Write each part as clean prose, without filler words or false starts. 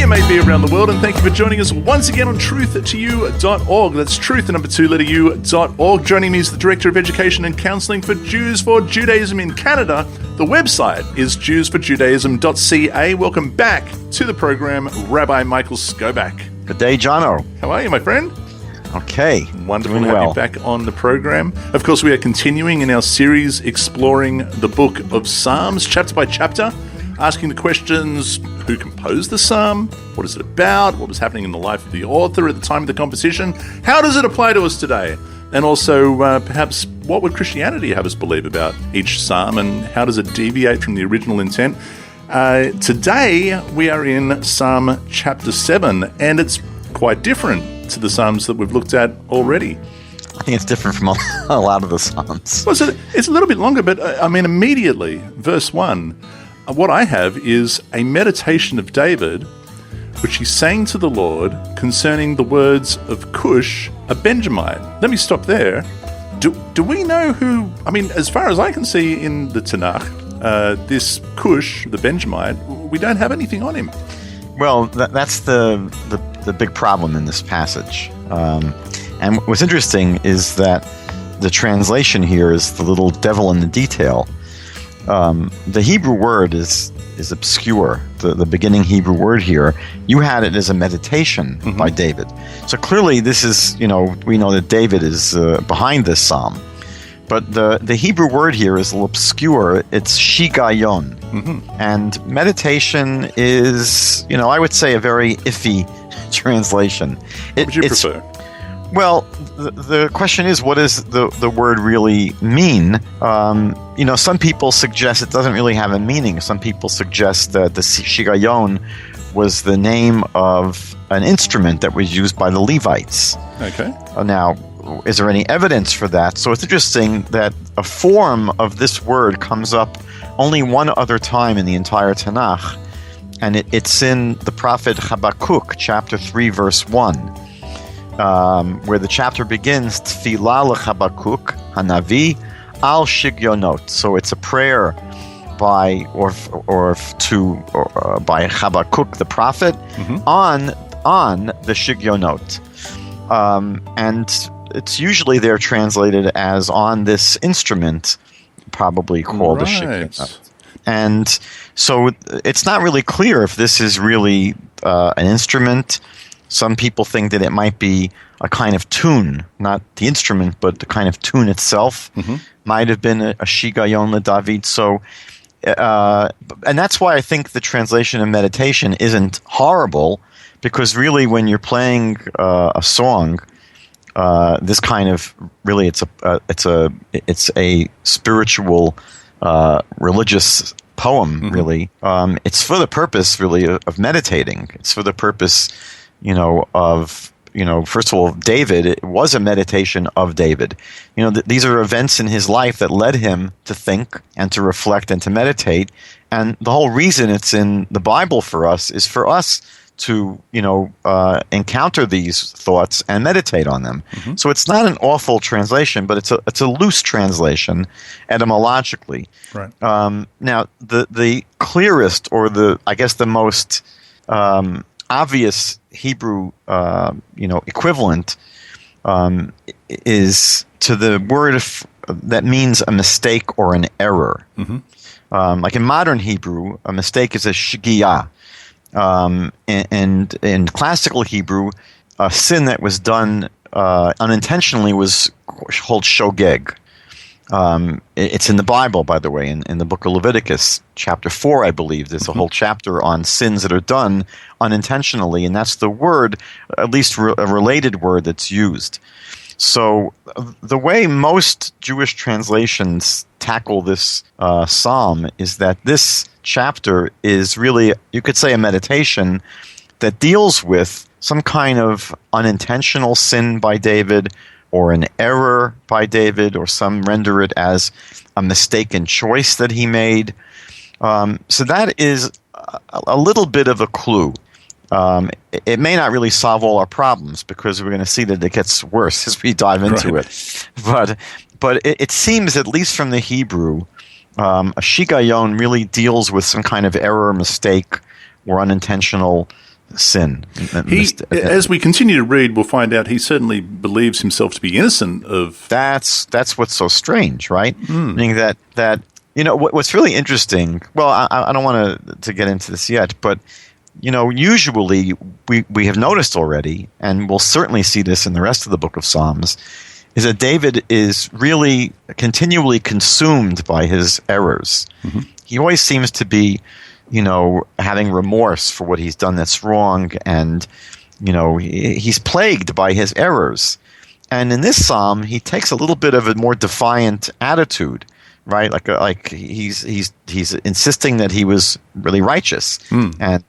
you may be around the world, and thank you for joining us once again on truth2u.org. That's truth, the number 2 letter u.org. Joining me is the Director of Education and Counselling for Jews for Judaism in Canada. The website is jewsforjudaism.ca. Welcome back to the program, Rabbi Michael Skobac. Good day, Jono. How are you, my friend? Okay. Wonderful to have you back on the program. Of course, we are continuing in our series exploring the book of Psalms, chapter by chapter, asking the questions: who composed the psalm? What is it about? What was happening in the life of the author at the time of the composition? How does it apply to us today? And also, perhaps, what would Christianity have us believe about each psalm, and how does it deviate from the original intent? Today, we are in Psalm chapter 7, and it's quite different to the psalms that we've looked at already. I think it's different from a lot of the psalms. Well, it's a little bit longer, but immediately, verse 1, what I have is a meditation of David, which he sang to the Lord concerning the words of Kush, a Benjamite. Let me stop there. Do we know who, as far as I can see in the Tanakh, this Kush, the Benjamite, we don't have anything on him. Well, that's the big problem in this passage. And what's interesting is that the translation here is the little devil in the detail. The Hebrew word is obscure. The beginning Hebrew word here, you had it as a meditation by David. So clearly this is, we know that David is behind this psalm. But the Hebrew word here is a little obscure. It's shigayon. And meditation is, I would say a very iffy translation. What would you prefer? Well, the question is, what does the word really mean? Some people suggest it doesn't really have a meaning. Some people suggest that the shigayon was the name of an instrument that was used by the Levites. Okay. Now, is there any evidence for that? So it's interesting that a form of this word comes up only one other time in the entire Tanakh, and it's in the prophet Habakkuk, chapter 3, verse 1, where the chapter begins, Tfilah leChabakuk hanavi al shigyonot. So it's a prayer by Habakkuk the prophet on the shigyonot, and it's usually they're translated as on this instrument, probably called a shigyonot. And so it's not really clear if this is really an instrument. Some people think that it might be a kind of tune, not the instrument, but the kind of tune itself. Might have been a shigayon LeDavid. So, and that's why I think the translation of meditation isn't horrible, because really when you're playing a song, this kind of really it's a spiritual religious poem. Really, it's for the purpose really of meditating. It's for the purpose, of first of all, David. It was a meditation of David. These are events in his life that led him to think and to reflect and to meditate. And the whole reason it's in the Bible for us is for us to encounter these thoughts and meditate on them. So it's not an awful translation, but it's a loose translation etymologically. Right. Now the clearest, or the most obvious Hebrew equivalent is to the word that means a mistake or an error. Like in modern Hebrew, a mistake is a shigiyah. And in classical Hebrew, a sin that was done unintentionally was called shogeg. It's in the Bible, by the way, in the book of Leviticus, chapter 4, I believe. There's a whole chapter on sins that are done unintentionally, and that's the word, at least a related word that's used. So the way most Jewish translations tackle this psalm is that this chapter is really, you could say, a meditation that deals with some kind of unintentional sin by David, or an error by David, or some render it as a mistaken choice that he made. So that is a little bit of a clue. It may not really solve all our problems, because we're going to see that it gets worse as we dive into it. But it seems, at least from the Hebrew, a shigayon really deals with some kind of error, mistake, or unintentional sin. As we continue to read, we'll find out he certainly believes himself to be innocent of. That's what's so strange, right? Meaning that what's really interesting. Well, I don't want to get into this yet, but usually we have noticed already, and we'll certainly see this in the rest of the book of Psalms, is that David is really continually consumed by his errors. Mm-hmm. He always seems to be, having remorse for what he's done that's wrong, and, he's plagued by his errors. And in this psalm, he takes a little bit of a more defiant attitude, right? Like he's insisting that he was really righteous, and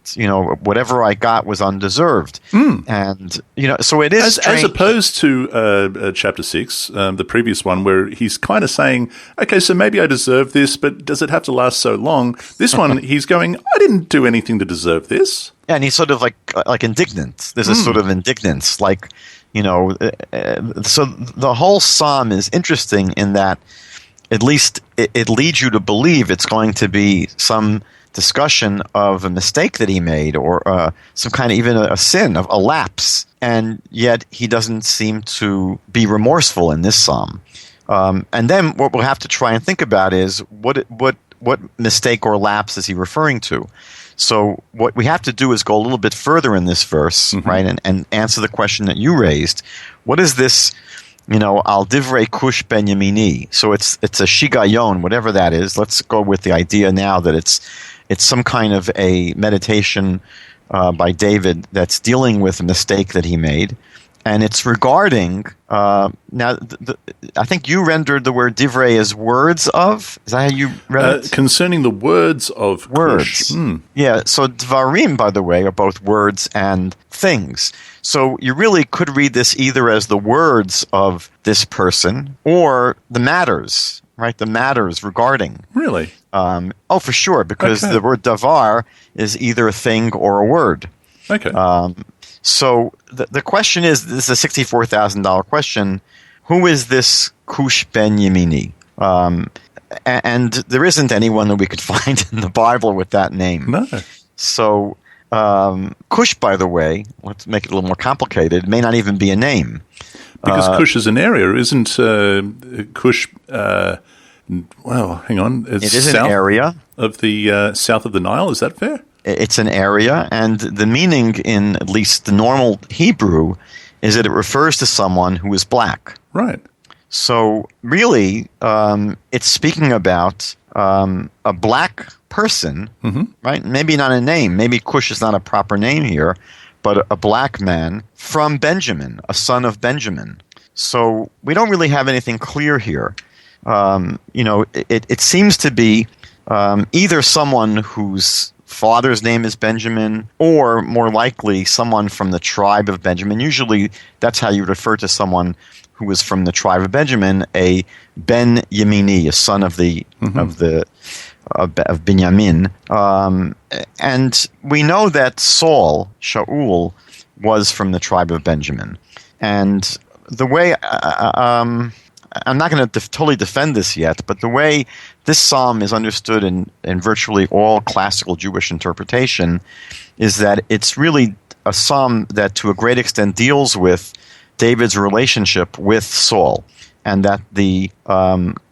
whatever I got was undeserved, and so it is as opposed to chapter 6, the previous one, where he's kind of saying, okay, so maybe I deserve this, but does it have to last so long? This one, he's going, I didn't do anything to deserve this. Yeah, and he's sort of like indignant. There's a sort of indignance, so the whole psalm is interesting in that. At least it leads you to believe it's going to be some discussion of a mistake that he made, or some kind of even a sin, of a lapse, and yet he doesn't seem to be remorseful in this psalm. And then what we'll have to try and think about is what mistake or lapse is he referring to? So what we have to do is go a little bit further in this verse, right, and answer the question that you raised. What is this? Al divrei Kush ben Yamini. So it's a shigayon, whatever that is. Let's go with the idea now that it's some kind of a meditation by David that's dealing with a mistake that he made, and it's regarding. Now, I think you rendered the word divrei as words of. Is that how you read it? Concerning the words of words. Kush. Yeah. So dvarim, by the way, are both words and things. So you really could read this either as the words of this person or the matters, right? The matters regarding. Really? For sure, because the word davar is either a thing or a word. Okay. So the question is, this is a $64,000 question, who is this Kush ben Yamini? And there isn't anyone that we could find in the Bible with that name. No. So Kush, by the way, let's make it a little more complicated, may not even be a name. Because Kush is an area, isn't Kush, well, hang on. It is an area. Of the south of the Nile, is that fair? It's an area, and the meaning in at least the normal Hebrew is that it refers to someone who is black. Right. So really, it's speaking about a black person, right? Maybe not a name. Maybe Kush is not a proper name here, but a black man from Benjamin, a son of Benjamin. So we don't really have anything clear here. It seems to be either someone whose father's name is Benjamin, or more likely someone from the tribe of Benjamin. Usually that's how you refer to someone who was from the tribe of Benjamin, a Ben Yamini, a son of of Binyamin. And we know that Saul, Shaul, was from the tribe of Benjamin. And the way, I'm not going to totally defend this yet, but the way this psalm is understood in virtually all classical Jewish interpretation is that it's really a psalm that to a great extent deals with David's relationship with Saul, and that the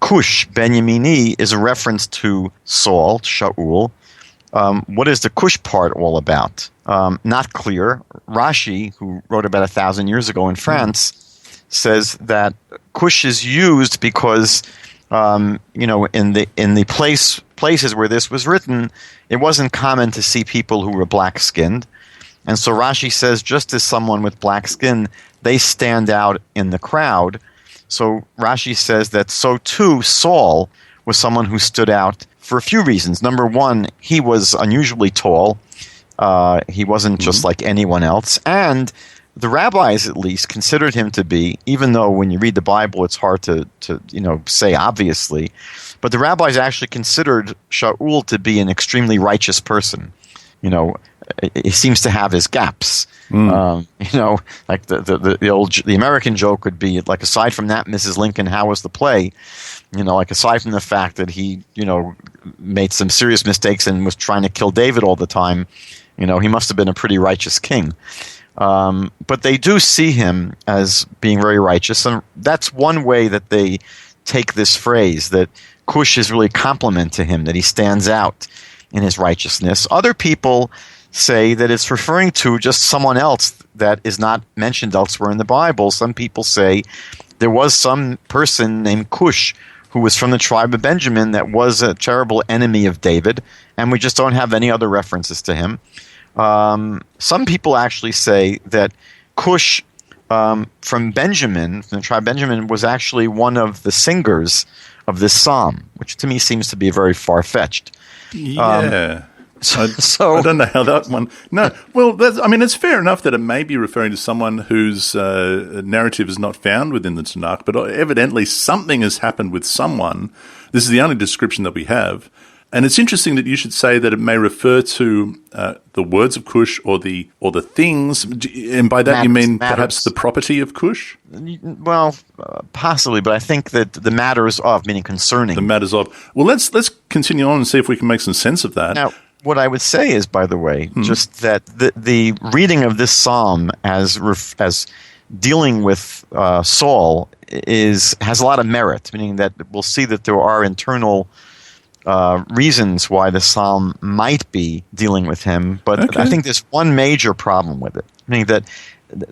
Kush ben Yamini is a reference to Saul, Shaul. What is the Kush part all about? Not clear. Rashi, who wrote about 1,000 years ago in France, says that Kush is used because, in the places where this was written, it wasn't common to see people who were black-skinned. And so Rashi says, just as someone with black skin, they stand out in the crowd. So Rashi says that so too Saul was someone who stood out for a few reasons. Number one, he was unusually tall. He wasn't just like anyone else. And the rabbis, at least, considered him to be, even though when you read the Bible, it's hard to say obviously, but the rabbis actually considered Shaul to be an extremely righteous person. He seems to have his gaps. Like the American joke would be like, aside from that, Mrs. Lincoln, how was the play? Like aside from the fact that he, made some serious mistakes and was trying to kill David all the time, He must have been a pretty righteous king. But they do see him as being very righteous, and that's one way that they take this phrase, that Kush is really a compliment to him, that he stands out in his righteousness. Other people say that it's referring to just someone else that is not mentioned elsewhere in the Bible. Some people say there was some person named Kush who was from the tribe of Benjamin that was a terrible enemy of David, and we just don't have any other references to him. Some people actually say that Kush from Benjamin, from the tribe of Benjamin, was actually one of the singers of this psalm, which to me seems to be very far-fetched. Yeah. So I don't know how that one... No, well, it's fair enough that it may be referring to someone whose narrative is not found within the Tanakh, but evidently something has happened with someone. This is the only description that we have. And it's interesting that you should say that it may refer to the words of Kush or the things, and by that you mean perhaps the property of Kush? Well, possibly, but I think that the matters of, meaning concerning. The matters of. Well, let's continue on and see if we can make some sense of that. Now, what I would say is, by the way, just that the reading of this psalm as dealing with Saul has a lot of merit, meaning that we'll see that there are internal reasons why the psalm might be dealing with him, but okay. I think there's one major problem with it. Meaning that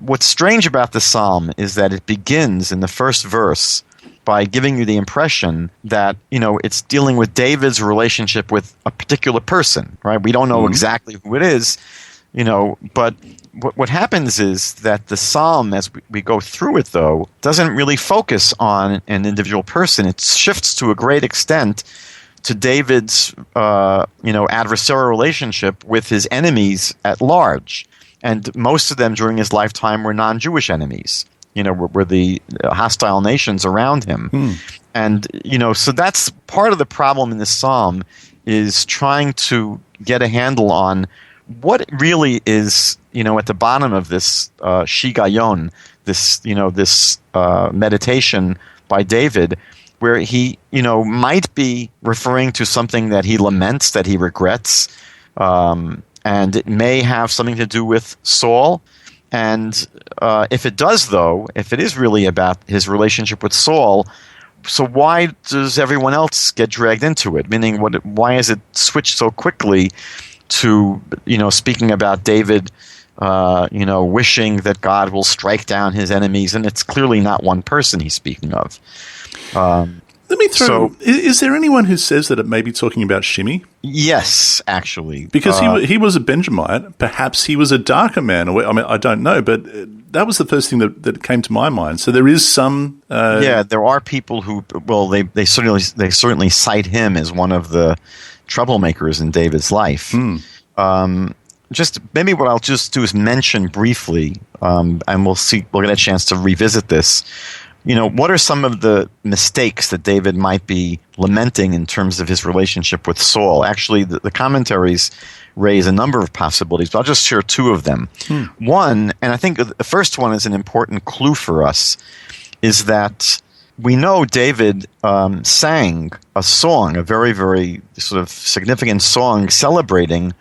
what's strange about the psalm is that it begins in the first verse by giving you the impression that, it's dealing with David's relationship with a particular person, right? We don't know exactly who it is, but what happens is that the psalm, as we go through it, though, doesn't really focus on an individual person. It shifts to a great extent to David's, adversarial relationship with his enemies at large. And most of them during his lifetime were non-Jewish enemies, were the hostile nations around him. And, so that's part of the problem in this psalm, is trying to get a handle on what really is, at the bottom of this shigayon, this meditation by David, where he, might be referring to something that he laments, that he regrets, and it may have something to do with Saul. And if it does, though, if it is really about his relationship with Saul, so why does everyone else get dragged into it? Meaning, why is it switched so quickly to, speaking about David, wishing that God will strike down his enemies, and it's clearly not one person he's speaking of. Let me throw. Is there anyone who says that it may be talking about Shimei? Yes, actually, because he was a Benjamite. Perhaps he was a darker man. I don't know, but that was the first thing that came to my mind. So there is some. There are people who. Well, they certainly cite him as one of the troublemakers in David's life. Just maybe what I'll just do is mention briefly, and we'll get a chance to revisit this. What are some of the mistakes that David might be lamenting in terms of his relationship with Saul? Actually, the commentaries raise a number of possibilities, but I'll just share two of them. One, and I think the first one is an important clue for us, is that we know David sang a song, a very, very sort of significant song celebrating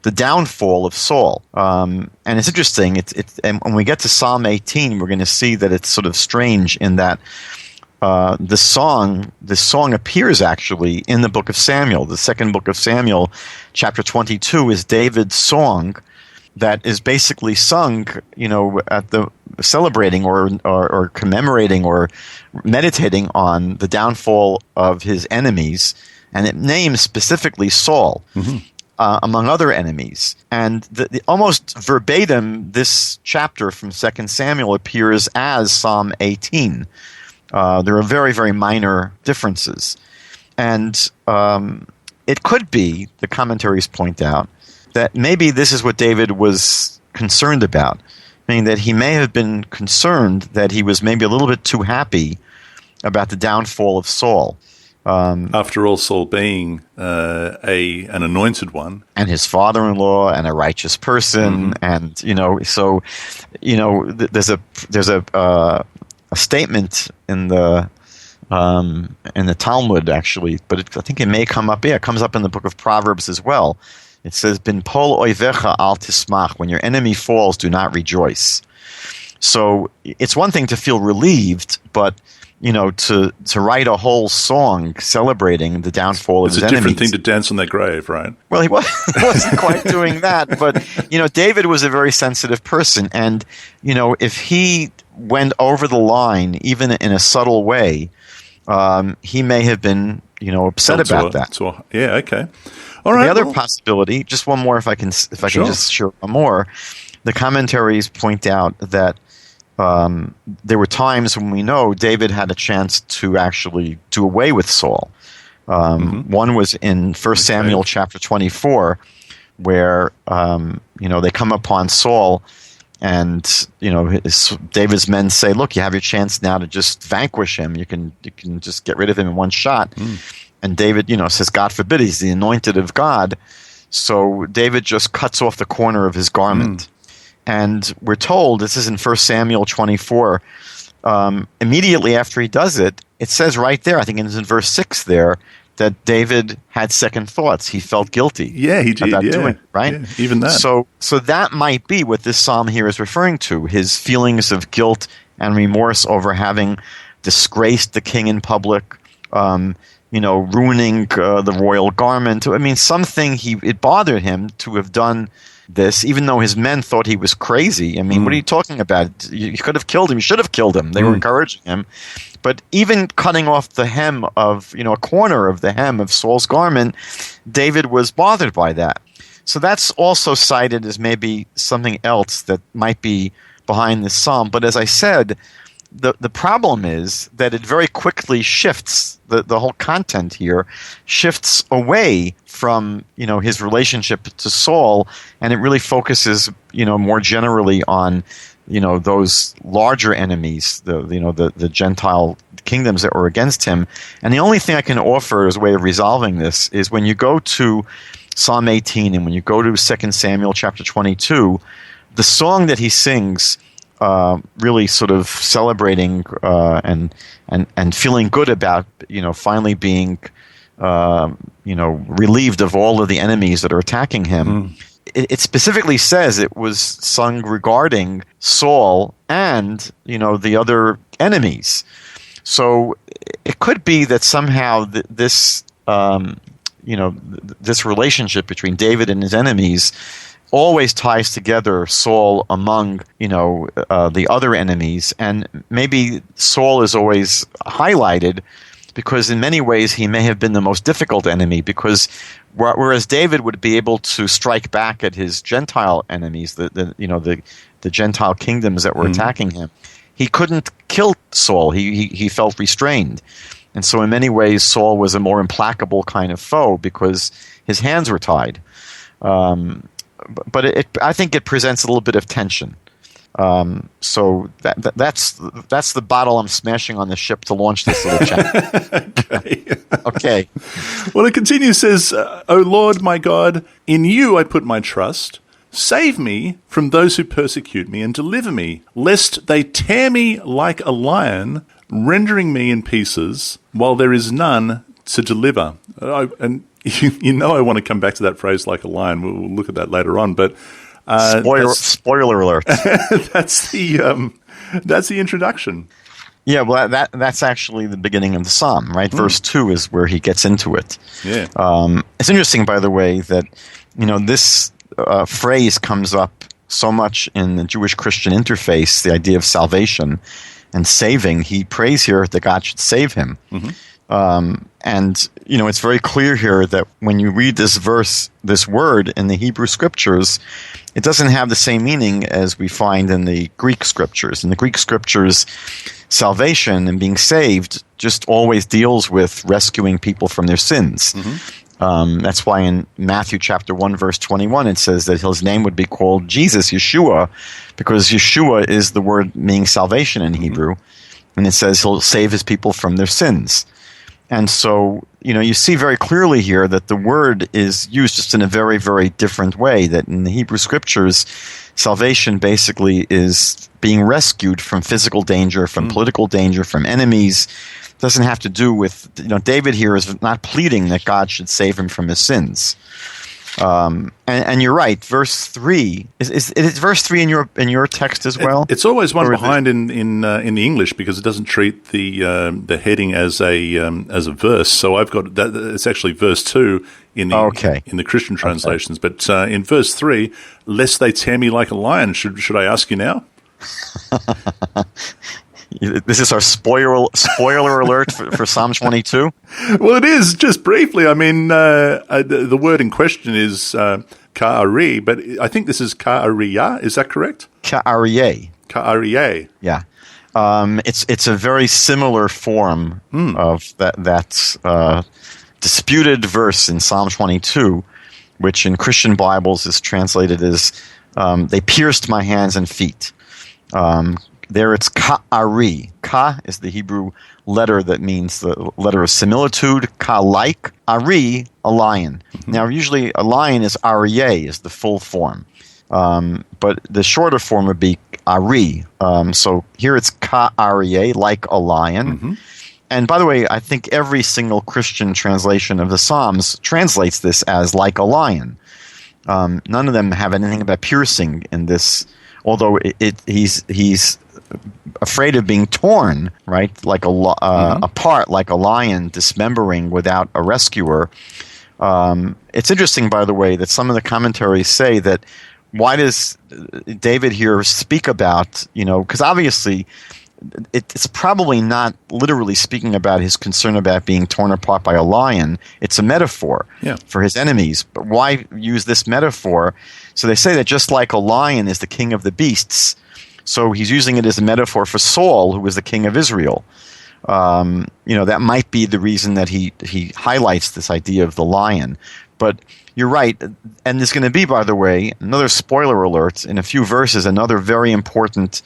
the downfall of Saul. And it's interesting. And when we get to Psalm 18, we're going to see that it's sort of strange in that this song appears actually in the book of Samuel. The second book of Samuel, chapter 22, is David's song that is basically sung, at the celebrating or commemorating or meditating on the downfall of his enemies, and it names specifically Saul. Among other enemies. And the almost verbatim, this chapter from 2 Samuel appears as Psalm 18. There are very, very minor differences. And it could be, the commentaries point out, that maybe this is what David was concerned about, meaning that he may have been concerned that he was maybe a little bit too happy about the downfall of Saul. After all, Saul being an anointed one, and his father-in-law, and a righteous person, and there's a statement in the Talmud actually, but I think it may come up. Yeah, it comes up in the book of Proverbs as well, It says, "Bin pol oivecha al tismach." When your enemy falls, do not rejoice. So it's one thing to feel relieved, but to write a whole song celebrating the downfall of his enemies. It's a different thing to dance on their grave, right? Well, he wasn't quite doing that, but David was a very sensitive person, and if he went over the line, even in a subtle way, he may have been upset about that. Yeah, okay, all right. The other possibility, just one more, if I can just share one more. The commentaries point out that there were times when we know David had a chance to actually do away with Saul. One was in 1 Samuel chapter 24, where they come upon Saul, and David's men say, "Look, you have your chance now to just vanquish him. You can just get rid of him in one shot." And David, says, "God forbid, he's the anointed of God." So David just cuts off the corner of his garment. And we're told, this is in 1 Samuel 24, immediately after he does it, it says right there, I think it's in verse 6 there, that David had second thoughts. He felt guilty. Yeah, he did. About doing it, right? Yeah, even that. So that might be what this psalm here is referring to, his feelings of guilt and remorse over having disgraced the king in public, ruining the royal garment. I mean, something it bothered him to have done this, even though his men thought he was crazy. I mean, what are you talking about? You could have killed him. You should have killed him. They were encouraging him. But even cutting off the hem of, a corner of the hem of Saul's garment, David was bothered by that. So that's also cited as maybe something else that might be behind this psalm. But as I said, the problem is that it very quickly shifts, the whole content here shifts away from his relationship to Saul, and it really focuses more generally on those larger enemies, the Gentile kingdoms that were against him. And the only thing I can offer as a way of resolving this is when you go to Psalm 18 and when you go to 2 Samuel chapter 22, the song that he sings, really sort of celebrating and feeling good about finally being relieved of all of the enemies that are attacking him. It specifically says it was sung regarding Saul and the other enemies. So it could be that somehow this this relationship between David and his enemies always ties together Saul among the other enemies, and maybe Saul is always highlighted because in many ways he may have been the most difficult enemy, because whereas David would be able to strike back at his Gentile enemies, the Gentile kingdoms that were attacking him, he couldn't kill Saul. He felt restrained. And so in many ways Saul was a more implacable kind of foe because his hands were tied. But I think it presents a little bit of tension. So that's the bottle I'm smashing on the ship to launch this little chat. Okay. Well, it continues, says, "O Lord my God, in you I put my trust. Save me from those who persecute me and deliver me, lest they tear me like a lion, rendering me in pieces, while there is none to deliver." And I want to come back to that phrase, like a lion. We'll look at that later on. But spoiler alert. That's the introduction. Yeah, well, that's actually the beginning of the psalm, right? Verse 2 is where he gets into it. Yeah. It's interesting, by the way, that this phrase comes up so much in the Jewish-Christian interface, the idea of salvation and saving. He prays here that God should save him. And it's very clear here that when you read this verse, this word in the Hebrew scriptures, it doesn't have the same meaning as we find in the Greek scriptures. In the Greek scriptures, salvation and being saved just always deals with rescuing people from their sins. That's why in Matthew chapter 1, verse 21, it says that his name would be called Jesus, Yeshua, because Yeshua is the word meaning salvation in Hebrew. And it says he'll save his people from their sins. And so, you see very clearly here that the word is used just in a very, very different way, that in the Hebrew scriptures, salvation basically is being rescued from physical danger, from political danger, from enemies. It doesn't have to do with, David here is not pleading that God should save him from his sins. And you're right. Verse 3 is verse 3 in your text as well. It's always one behind in the English because it doesn't treat the heading as a verse. So I've got that. It's actually verse 2 in the Christian translations. Okay. But in verse 3, lest they tear me like a lion. Should I ask you now? This is our spoiler alert for Psalm 22. Well, it is, just briefly. I mean, the word in question is ka'ari, but I think this is ka'ariya. Is that correct? Ka'ariye. Ka'ariye. Yeah. It's a very similar form of that disputed verse in Psalm 22, which in Christian Bibles is translated as they pierced my hands and feet. There it's ka'ari. Ka is the Hebrew letter that means the letter of similitude. Ka-like. Ari, a lion. Mm-hmm. Now, usually a lion is aryeh, is the full form. But the shorter form would be ari. So here it's ka-aryeh, like a lion. Mm-hmm. And by the way, I think every single Christian translation of the Psalms translates this as like a lion. None of them have anything about piercing in this, although he's afraid of being torn, right? Like apart, like a lion dismembering without a rescuer. It's interesting, by the way, that some of the commentaries say that why does David here speak about, because obviously it's probably not literally speaking about his concern about being torn apart by a lion. It's a metaphor for his enemies. But why use this metaphor? So they say that just like a lion is the king of the beasts, so he's using it as a metaphor for Saul, who was the king of Israel. That might be the reason that he highlights this idea of the lion. But you're right. And there's going to be, by the way, another spoiler alert in a few verses, another very important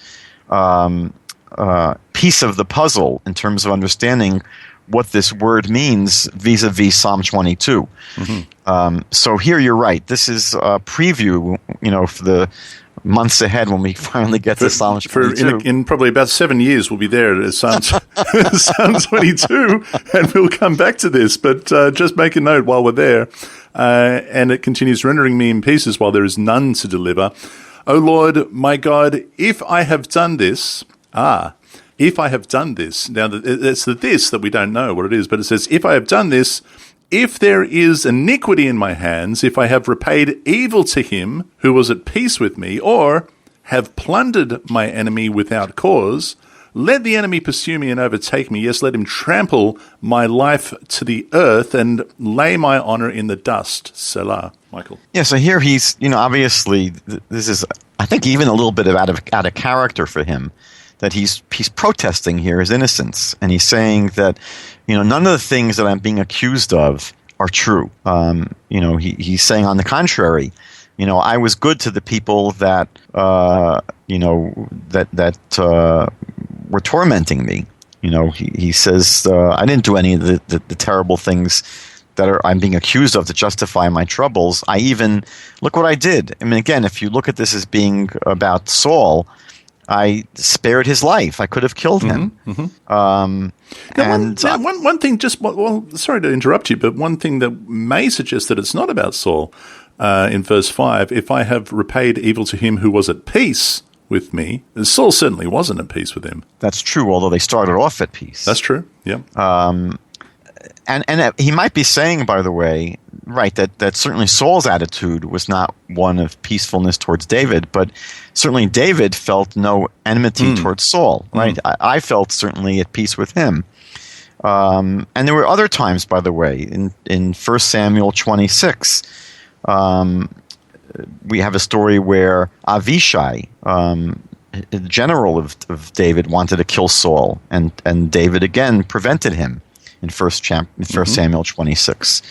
piece of the puzzle in terms of understanding what this word means vis-a-vis Psalm 22. Mm-hmm. So here you're right. This is a preview, for the months ahead when we finally get to Psalm 22. In probably about 7 years, we'll be there at Psalm 22, and we'll come back to this. But just make a note while we're there. And it continues, rendering me in pieces while there is none to deliver. O Lord, my God, if I have done this, if I have done this. Now, it's the this that we don't know what it is, but it says, if I have done this, if there is iniquity in my hands, if I have repaid evil to him who was at peace with me, or have plundered my enemy without cause, let the enemy pursue me and overtake me. Yes, let him trample my life to the earth and lay my honor in the dust. Selah. Michael. Yeah, so here he's, obviously, this is, I think, even a little bit out of character for him, that he's protesting here his innocence, and he's saying that none of the things that I'm being accused of are true. He's saying on the contrary, I was good to the people that were tormenting me. He says I didn't do any of the terrible things that I'm being accused of to justify my troubles. I even look what I did. I mean, again, if you look at this as being about Saul, I spared his life. I could have killed him. Mm-hmm. One thing, sorry to interrupt you, but one thing that may suggest that it's not about Saul, in verse 5, if I have repaid evil to him who was at peace with me, Saul certainly wasn't at peace with him. That's true, although they started off at peace. That's true, yeah. And he might be saying, by the way, right, that certainly Saul's attitude was not one of peacefulness towards David, but certainly David felt no enmity towards Saul, right? I felt certainly at peace with him. And there were other times, by the way, in 1 Samuel 26, we have a story where Avishai, the general of David, wanted to kill Saul, and David again prevented him in 1 Samuel 26.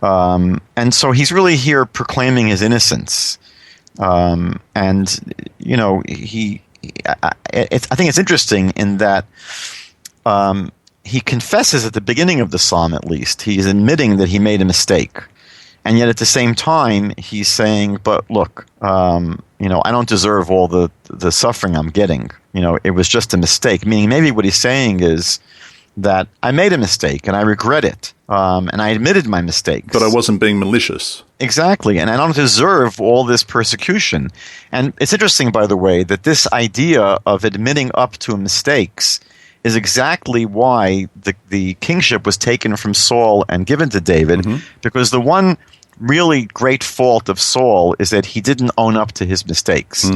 And so he's really here proclaiming his innocence. I think it's interesting in that he confesses at the beginning of the psalm, at least. He's admitting that he made a mistake. And yet at the same time, he's saying, but look, I don't deserve all the suffering I'm getting. It was just a mistake. Meaning maybe what he's saying is, that I made a mistake and I regret it, and I admitted my mistakes. But I wasn't being malicious. Exactly, and I don't deserve all this persecution. And it's interesting, by the way, that this idea of admitting up to mistakes is exactly why the kingship was taken from Saul and given to David, because the one really great fault of Saul is that he didn't own up to his mistakes.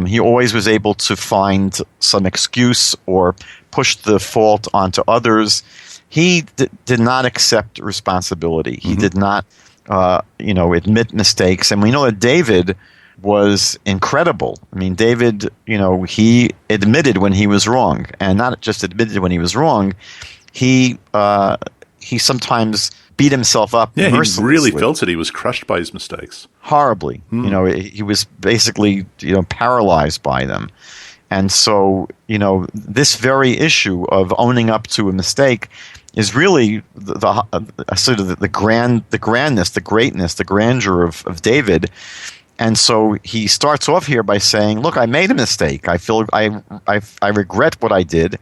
He always was able to find some excuse or push the fault onto others. He did not accept responsibility. He did not, admit mistakes. And we know that David was incredible. I mean, David, he admitted when he was wrong, and not just admitted when he was wrong. He sometimes beat himself up. Yeah, he really felt it. He was crushed by his mistakes. Horribly. He was basically, paralyzed by them. And so, this very issue of owning up to a mistake is really the grandness, the greatness, the grandeur of David. And so he starts off here by saying, "Look, I made a mistake. I feel I regret what I did."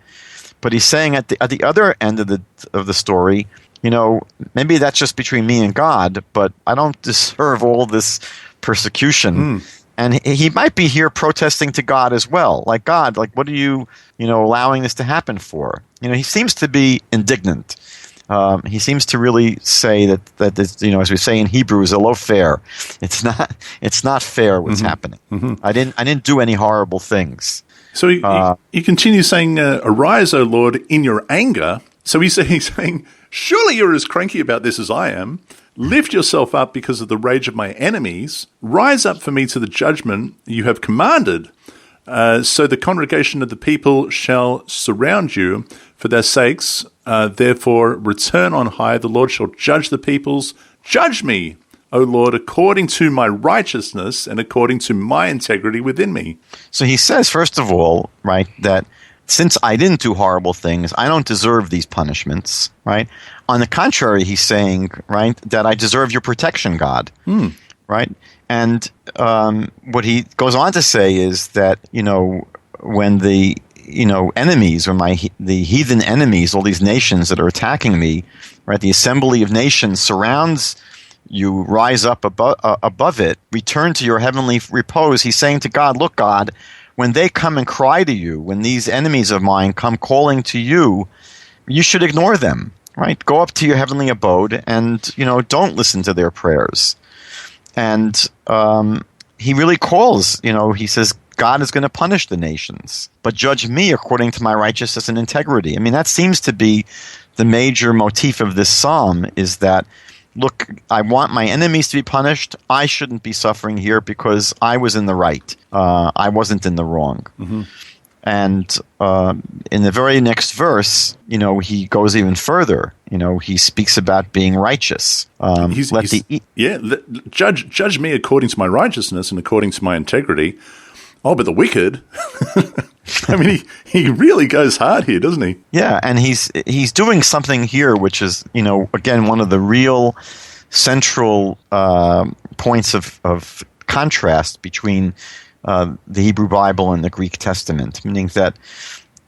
But he's saying at the other end of the story, maybe that's just between me and God, but I don't deserve all this persecution. And he might be here protesting to God as well. Like, God, what are you, allowing this to happen for? He seems to be indignant. He seems to really say that this, as we say in Hebrew, is a low fair. It's not fair what's happening. I didn't do any horrible things. So he continues saying, "Arise, O Lord, in your anger." So he's saying, "Surely you're as cranky about this as I am. Lift yourself up because of the rage of my enemies. Rise up for me to the judgment you have commanded. So the congregation of the people shall surround you for their sakes. Therefore return on high. The Lord shall judge the peoples. Judge me, O Lord, according to my righteousness and according to my integrity within me." So he says, first of all, right, that since I didn't do horrible things, I don't deserve these punishments, right? On the contrary, he's saying, right, that I deserve your protection, God, right? And what he goes on to say is that, when the, enemies, or the heathen enemies, all these nations that are attacking me, right, the assembly of nations surrounds you, rise up above it, return to your heavenly repose. He's saying to God, look, God, when they come and cry to you, when these enemies of mine come calling to you, you should ignore them, right? Go up to your heavenly abode and, don't listen to their prayers. And he really calls, he says, God is going to punish the nations, but judge me according to my righteousness and integrity. I mean, that seems to be the major motif of this psalm, is that, look, I want my enemies to be punished. I shouldn't be suffering here because I was in the right. I wasn't in the wrong. And in the very next verse, he goes even further. He speaks about being righteous. Judge me according to my righteousness and according to my integrity. Oh, but the wicked. I mean, he really goes hard here, doesn't he? Yeah, and he's doing something here which is, again, one of the real central points of contrast between the Hebrew Bible and the Greek Testament, meaning that,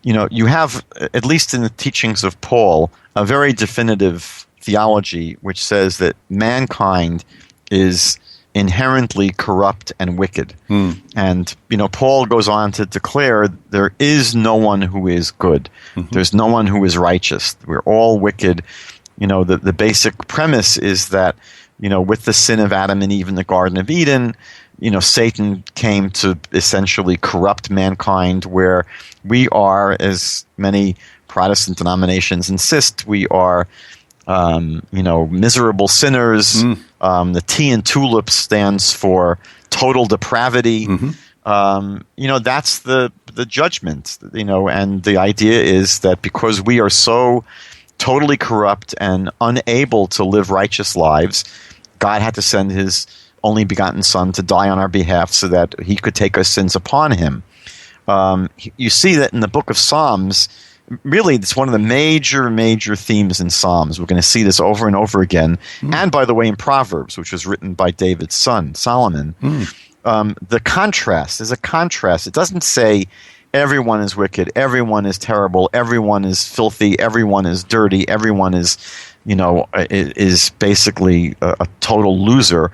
you have, at least in the teachings of Paul, a very definitive theology which says that mankind is inherently corrupt and wicked. And, Paul goes on to declare there is no one who is good. There's no one who is righteous. We're all wicked. The basic premise is that, with the sin of Adam and Eve in the Garden of Eden, Satan came to essentially corrupt mankind, where we are, as many Protestant denominations insist, we are miserable sinners. The T in tulip stands for total depravity. That's the judgment, and the idea is that because we are so totally corrupt and unable to live righteous lives, God had to send his only begotten Son to die on our behalf so that he could take our sins upon him. You see that in the book of Psalms. Really, it's one of the major themes in Psalms. We're going to see this over and over again. And by the way, in Proverbs, which was written by David's son, Solomon, there's a contrast. It doesn't say everyone is wicked, everyone is terrible, everyone is filthy, everyone is dirty, everyone is, is basically a total loser.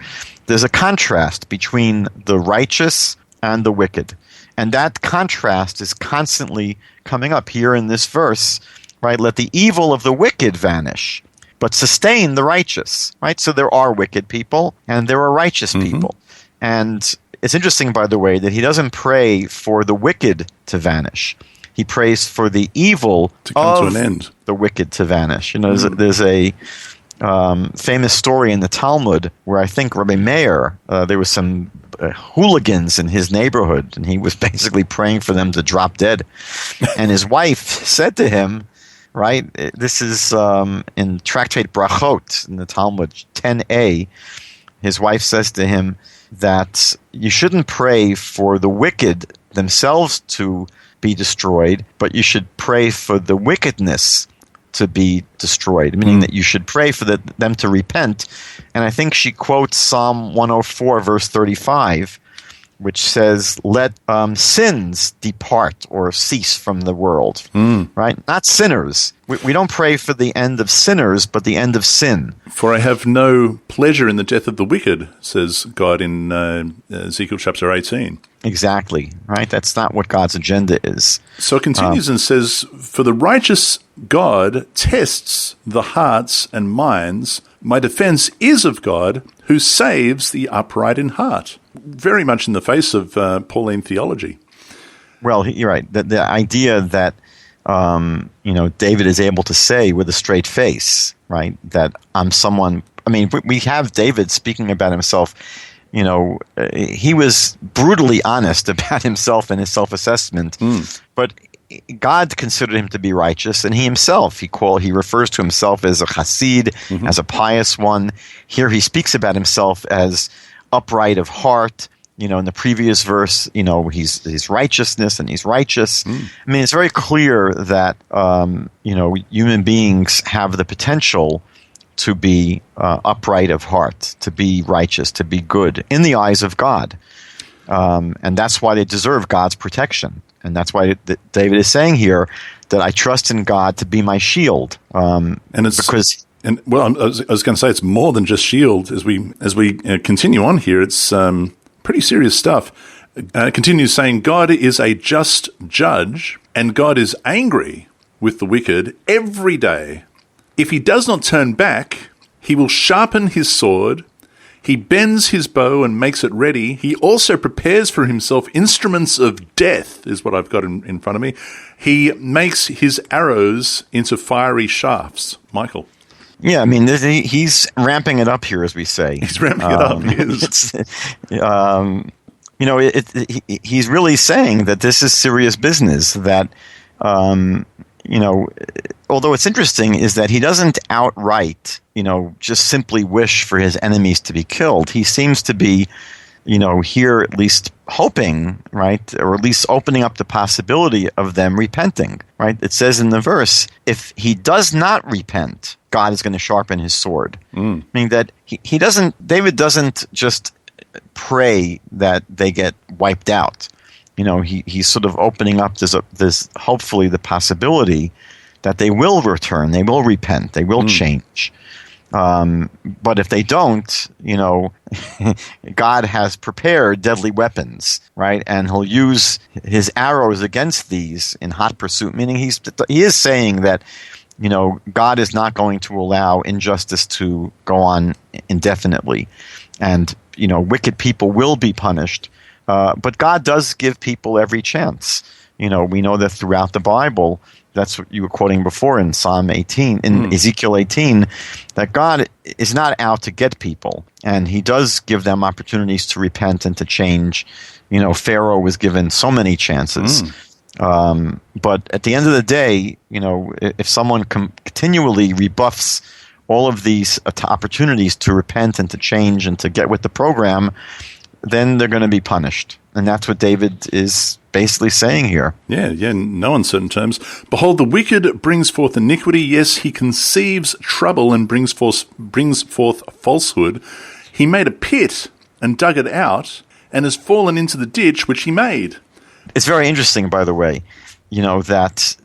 There's a contrast between the righteous and the wicked. And that contrast is constantly coming up here in this verse, right? Let the evil of the wicked vanish, but sustain the righteous, right? So there are wicked people and there are righteous people. And it's interesting, by the way, that he doesn't pray for the wicked to vanish. He prays for the evil to come to an end. The wicked to vanish. There's a famous story in the Talmud where I think Rabbi Meir, there was some hooligans in his neighborhood, and he was basically praying for them to drop dead. And his wife said to him, right, this is in Tractate Brachot in the Talmud 10a, his wife says to him that you shouldn't pray for the wicked themselves to be destroyed, but you should pray for the wickedness to be destroyed, meaning that you should pray for them to repent. And I think she quotes Psalm 104, verse 35, which says, let sins depart or cease from the world, right? Not sinners. We don't pray for the end of sinners, but the end of sin. For I have no pleasure in the death of the wicked, says God in Ezekiel chapter 18. Exactly, right? That's not what God's agenda is. So it continues and says, for the righteous God tests the hearts and minds. My defense is of God, who saves the upright in heart. Very much in the face of Pauline theology. Well, you're right. The idea that David is able to say with a straight face, right, that I'm someone. I mean, we have David speaking about himself. He was brutally honest about himself and his self-assessment, but God considered him to be righteous, and he himself, he refers to himself as a chassid, as a pious one. Here he speaks about himself as upright of heart. In the previous verse, he's righteousness and he's righteous. I mean, it's very clear that, human beings have the potential to be upright of heart, to be righteous, to be good in the eyes of God. And that's why they deserve God's protection. And that's why David is saying here that I trust in God to be my shield. I was going to say it's more than just shield. As we continue on here, it's pretty serious stuff. It continues saying, God is a just judge, and God is angry with the wicked every day. If he does not turn back, he will sharpen his sword. He bends his bow and makes it ready. He also prepares for himself instruments of death, is what I've got in front of me. He makes his arrows into fiery shafts. Michael. Yeah, I mean, he's ramping it up here, as we say. He's ramping it up, yes. He's really saying that this is serious business, that, although it's interesting is that he doesn't outright, just simply wish for his enemies to be killed. He seems to be, here at least hoping, right, or at least opening up the possibility of them repenting, right? It says in the verse, if he does not repent, God is going to sharpen his sword. Meaning that David doesn't just pray that they get wiped out. He's sort of opening up this hopefully the possibility that they will return, they will repent, they will change. But if they don't, God has prepared deadly weapons, right? And he'll use his arrows against these in hot pursuit, meaning he is saying that, God is not going to allow injustice to go on indefinitely. And, wicked people will be punished. But God does give people every chance. We know that throughout the Bible, that's what you were quoting before in Psalm 18, in Ezekiel 18, that God is not out to get people. And he does give them opportunities to repent and to change. Pharaoh was given so many chances. But at the end of the day, if someone continually rebuffs all of these opportunities to repent and to change and to get with the program, then they're going to be punished. And that's what David is basically saying here. Yeah, no uncertain terms. Behold, the wicked brings forth iniquity. Yes, he conceives trouble and brings forth falsehood. He made a pit and dug it out and has fallen into the ditch which he made. it's very interesting, by the way, that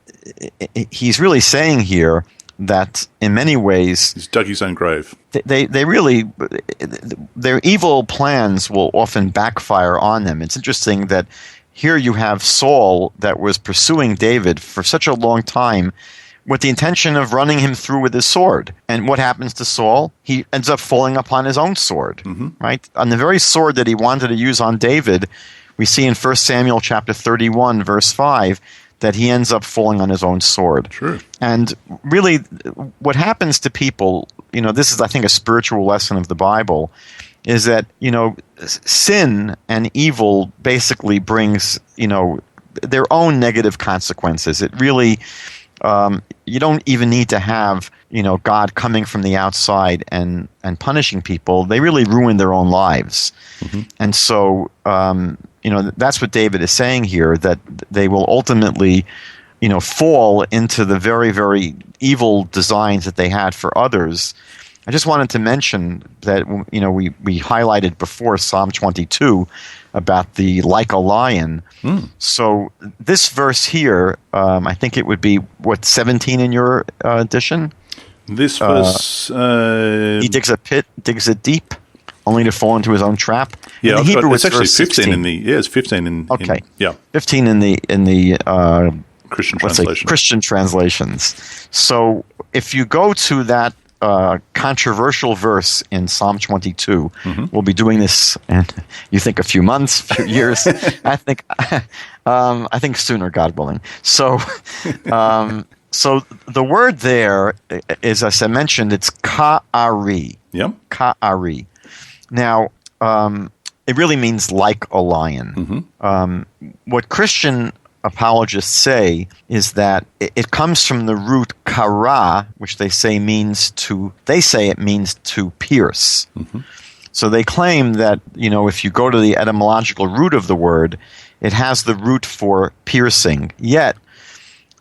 he's really saying here that in many ways he's dug his own grave. They really, their evil plans will often backfire on them. It's interesting that here you have Saul that was pursuing David for such a long time with the intention of running him through with his sword. And what happens to Saul? He ends up falling upon his own sword, right? On the very sword that he wanted to use on David, we see in 1 Samuel chapter 31, verse 5, that he ends up falling on his own sword. True. And really, what happens to people, this is, I think, a spiritual lesson of the Bible, is that, sin and evil basically brings, their own negative consequences. It really, you don't even need to have, God coming from the outside and punishing people. They really ruin their own lives. And so, that's what David is saying here, that they will ultimately, fall into the very, very evil designs that they had for others. I just wanted to mention that, we highlighted before Psalm 22 about the like a lion. So this verse here, I think it would be, 17 in your edition? This verse... he digs a pit, digs it deep, only to fall into his own trap. Yeah, in the Hebrew, it's actually 15 16. in the... Yeah, it's 15 in... Okay. 15 in the Christian translation. Christian translations. So if you go to that controversial verse in Psalm 22, we'll be doing this, and you think a few months, few years. I think sooner, God willing. So, so the word there is, as I mentioned, it's ka'ari. Yep. Ka'ari. Now, it really means like a lion. What Christian apologists say is that it comes from the root kara, which they say it means to pierce. So they claim that, if you go to the etymological root of the word, it has the root for piercing. Yet,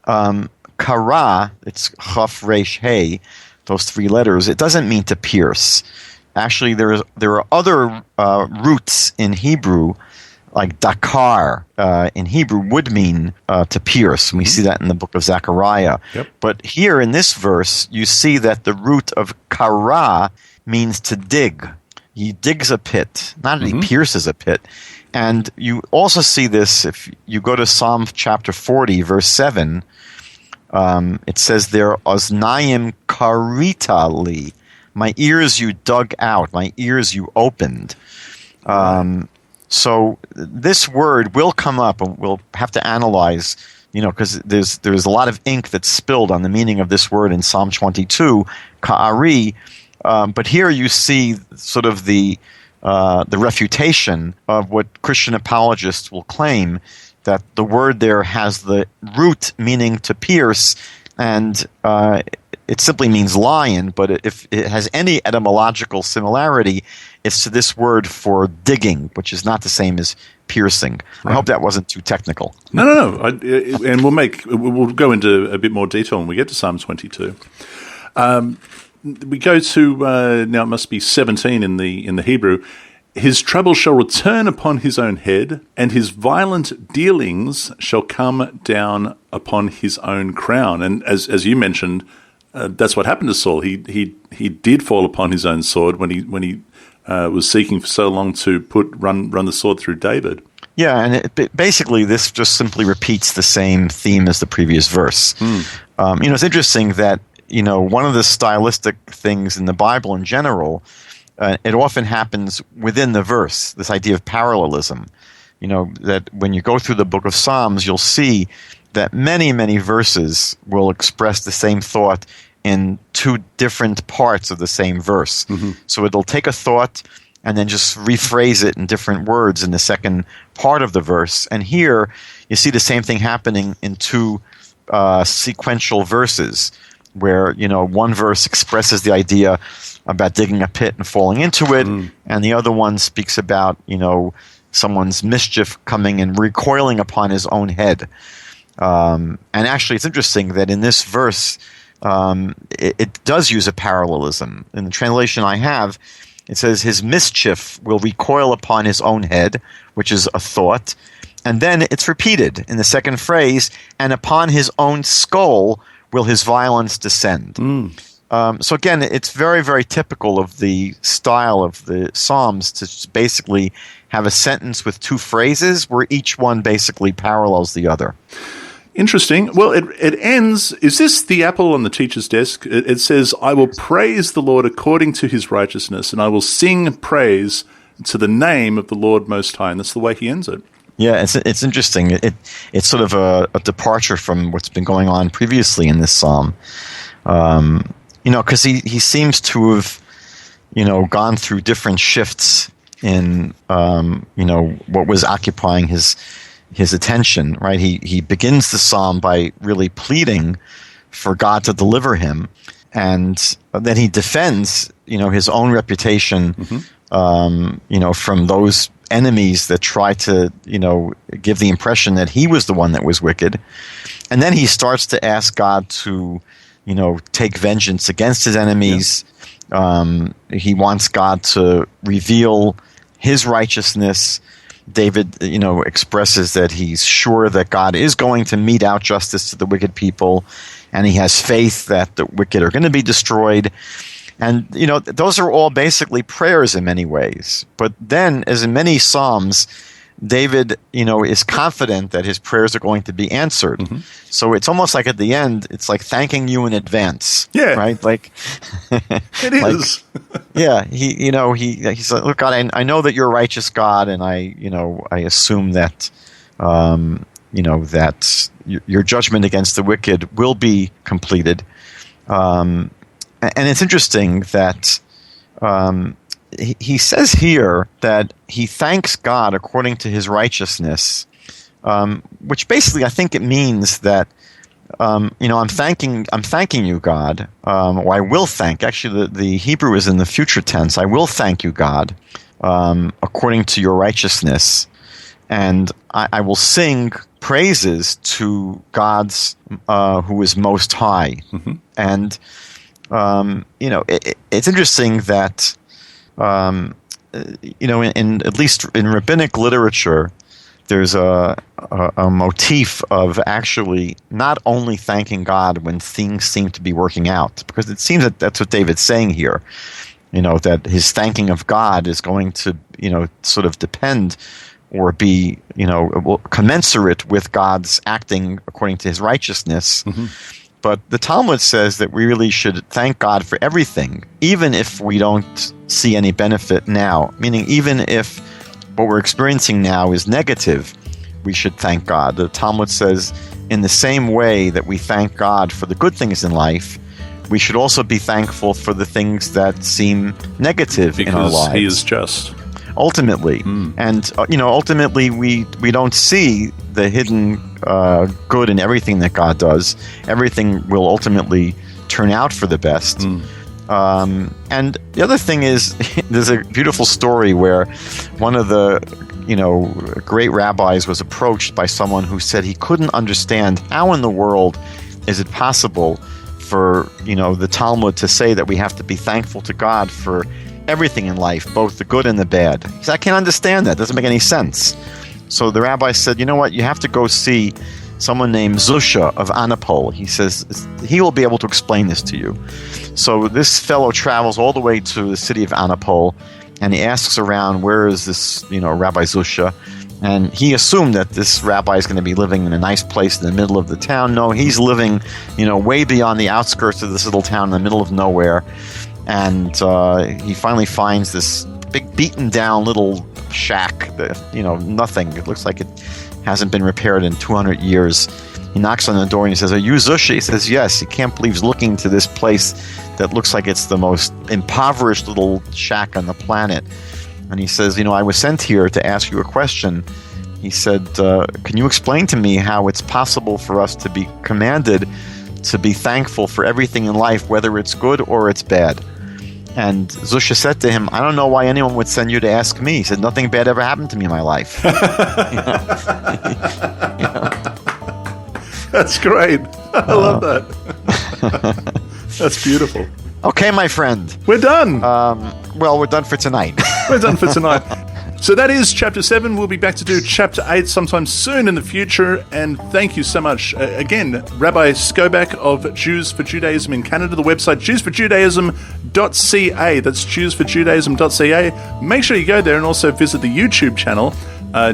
kara, it's chaf resh hey, those three letters, it doesn't mean to pierce. Actually, there are other roots in Hebrew, like dakar in Hebrew would mean to pierce. And we see that in the book of Zechariah. Yep. But here in this verse, you see that the root of kara means to dig. He digs a pit, not that he pierces a pit. And you also see this if you go to Psalm chapter 40, verse 7. It says there, Oznayim karita li. My ears you dug out, my ears you opened. So this word will come up, and we'll have to analyze, because there's a lot of ink that's spilled on the meaning of this word in Psalm 22, ka'ari. But here you see sort of the refutation of what Christian apologists will claim, that the word there has the root meaning to pierce, and it simply means lion, but if it has any etymological similarity, it's to this word for digging, which is not the same as piercing. Right. I hope that wasn't too technical. No. And we'll go into a bit more detail when we get to Psalm 22. We go to now it must be 17 in the Hebrew. His trouble shall return upon his own head, and his violent dealings shall come down upon his own crown. And as you mentioned, that's what happened to Saul. He did fall upon his own sword when he was seeking for so long to run the sword through David. Yeah, and basically this just simply repeats the same theme as the previous verse. It's interesting that one of the stylistic things in the Bible in general, it often happens within the verse. This idea of parallelism. That when you go through the book of Psalms, you'll see that many, many verses will express the same thought in two different parts of the same verse. So it'll take a thought and then just rephrase it in different words in the second part of the verse. And here you see the same thing happening in two sequential verses, where one verse expresses the idea about digging a pit and falling into it, and the other one speaks about someone's mischief coming and recoiling upon his own head. And actually, it's interesting that in this verse, it does use a parallelism. In the translation I have, it says, his mischief will recoil upon his own head, which is a thought, And then it's repeated in the second phrase, and upon his own skull will his violence descend. So again, it's very, very typical of the style of the Psalms to just basically have a sentence with two phrases where each one basically parallels the other. Interesting. Well, it ends, is this the apple on the teacher's desk? It says, I will praise the Lord according to his righteousness, and I will sing praise to the name of the Lord Most High. And that's the way he ends it. Yeah, it's interesting. It's sort of a departure from what's been going on previously in this psalm. Because he seems to have, gone through different shifts in, what was occupying his attention, right? He begins the psalm by really pleading for God to deliver him, and then he defends, his own reputation, from those enemies that try to, give the impression that he was the one that was wicked. And then he starts to ask God to, take vengeance against his enemies. Yeah. He wants God to reveal his righteousness. David, expresses that he's sure that God is going to mete out justice to the wicked people, and he has faith that the wicked are going to be destroyed. And, those are all basically prayers in many ways. But then, as in many Psalms, David, is confident that his prayers are going to be answered. Mm-hmm. So it's almost like at the end, it's like thanking you in advance. Yeah. Right? Like it is. Yeah. He's like, look, God, I know that you're a righteous God, and I assume that, that your judgment against the wicked will be completed. And it's interesting that he says here that he thanks God according to his righteousness, which basically I think it means that I'm thanking you, God. Or I will thank. Actually, the Hebrew is in the future tense. I will thank you, God, according to your righteousness, and I will sing praises to God's who is most high. Mm-hmm. And it's interesting that, in at least in rabbinic literature, there's a motif of actually not only thanking God when things seem to be working out, because it seems that that's what David's saying here, that his thanking of God is going to, sort of depend or be, commensurate with God's acting according to his righteousness. Mm-hmm. But the Talmud says that we really should thank God for everything, even if we don't see any benefit now. Meaning, even if what we're experiencing now is negative, we should thank God. The Talmud says, in the same way that we thank God for the good things in life, we should also be thankful for the things that seem negative in our lives. Because he is just. Ultimately. And, ultimately we don't see the hidden good in everything that God does. Everything will ultimately turn out for the best. And the other thing is, there's a beautiful story where one of the, great rabbis was approached by someone who said he couldn't understand how in the world is it possible for, the Talmud to say that we have to be thankful to God for everything in life, both the good and the bad. He said, I can't understand that. It doesn't make any sense. So the rabbi said, you know what? You have to go see someone named Zusha of Anapol. He says, he will be able to explain this to you. So this fellow travels all the way to the city of Anapol, and he asks around, where is this, Rabbi Zusha? And he assumed that this rabbi is going to be living in a nice place in the middle of the town. No, he's living, way beyond the outskirts of this little town in the middle of nowhere. And he finally finds this big beaten down little shack that, nothing. It looks like it hasn't been repaired in 200 years. He knocks on the door and he says, are you Zusha? He says, yes. He can't believe he's looking to this place that looks like it's the most impoverished little shack on the planet. And he says, I was sent here to ask you a question. He said, can you explain to me how it's possible for us to be commanded to be thankful for everything in life, whether it's good or it's bad? And Zusha said to him, I don't know why anyone would send you to ask me. He said, nothing bad ever happened to me in my life. That's great. I love that. That's beautiful. Okay, my friend. We're done. Well, we're done for tonight. We're done for tonight. So that is chapter 7. We'll be back to do chapter 8 sometime soon in the future. And thank you so much. Again, Rabbi Skobac of Jews for Judaism in Canada, the website jewsforjudaism.ca. That's jewsforjudaism.ca. Make sure you go there and also visit the YouTube channel,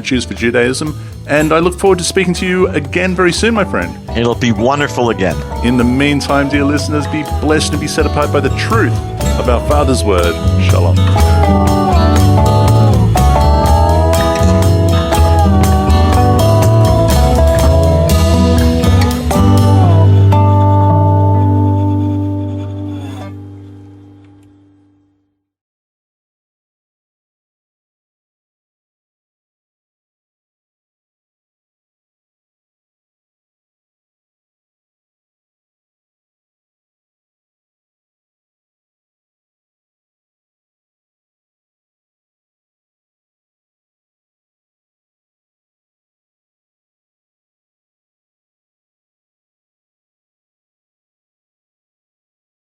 Jews for Judaism. And I look forward to speaking to you again very soon, my friend. It'll be wonderful again. In the meantime, dear listeners, be blessed and be set apart by the truth of our Father's word. Shalom.